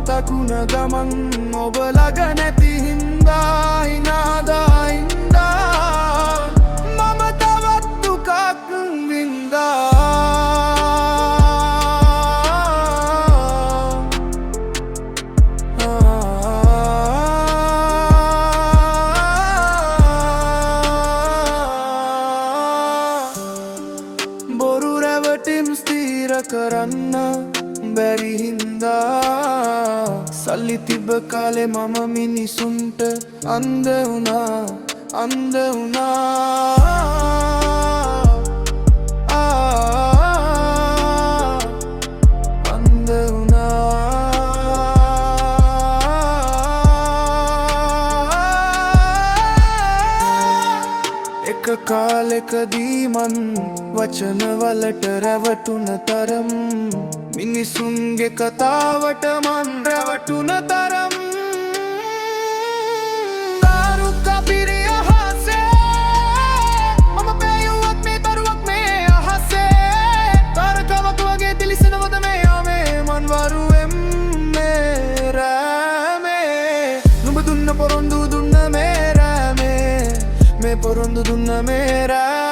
මතකුණ ගමන් ඔබ ළඟ නැති හින්දා හිනාදායින්දා මම තවත් දුකක් වින්දා බොරු රැවටිම් ස්ථීර කරන්න බැරි හින්දා සල්ලි තිබ්බ කාලේ මම මිනිසුන්ට අන්ධ වුණා අන්ධ වුණා අන්ධ වුණා එක කාලෙකදී මන් වචනවලට රැවටුන තරම් මිනිසුන්ගේ කතාවට මන් රැවටුන තරම් දාරුක පිරිය අහසේ මම පෑයුවත් මේ තරුවක් මේ අහසේ තාරකාවක් වගේ දිලිසෙනවද මේ යාමේ මන් වරුවෙම් මේ රෑමේ නුඹ දුන්න පොරොන්දු දුන්න මේ රෑමේ මේ පොරොන්දු දුන්න මේ රෑ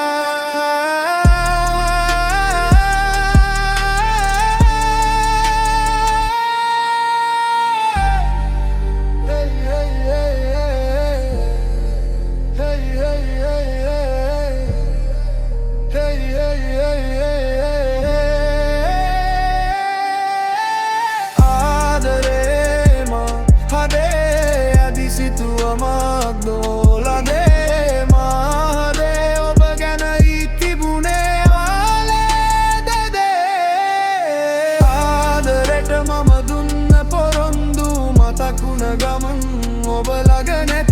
මම දුන්න පොරොන්දු මතකුණ ගමන් ඔබ ළඟ